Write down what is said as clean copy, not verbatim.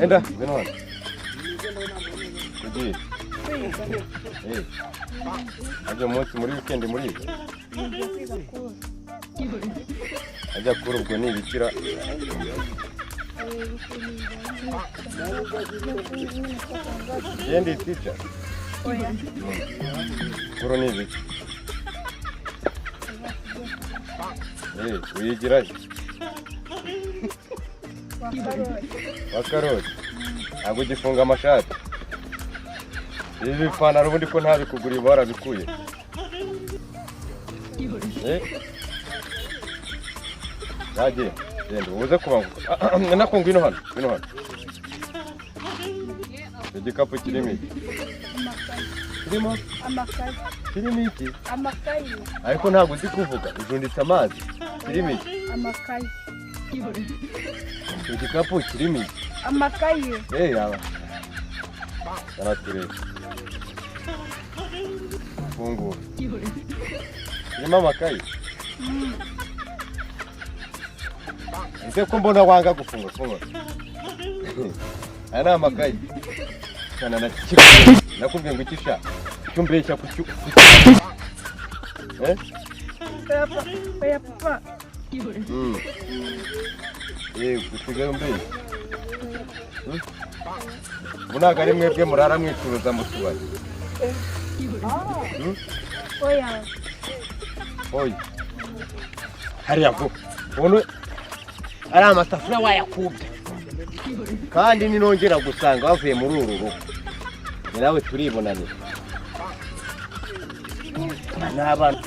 enda ngwino hano kugiye ajya umunsi muri weekend muri ajya kuri ubwo ni ibikira yendi teacher kuro ni ibiki uyigirayo wakaroti ntabwo ugifunga amashati ibi bipantaro ubundi ko ntabikuguriye barabikuye yagiye genda uze kubanguka nako ngwino hano igikapu kirimo iki kirimo iki ariko ntabwo uzi kuvuga ujunditse amazi kirimo iki amakaye igikapu kirimo iki amakaye yaba yaratureba fungura kirimo amakaye ese ko mbona wanga gufunga aya ni amakaye cyane nakubwiye ngo ikisha icyo mbeshya ku cyo papa usigaye umbeshya ubu ntabwo ari mwebwe murara mwicuruza mu tubari oya hariya vuba ubona ari amasafuriya wayakubye kandi ninongera gusanga bavuye muri uru rugo ni nawe turibonanira n'abana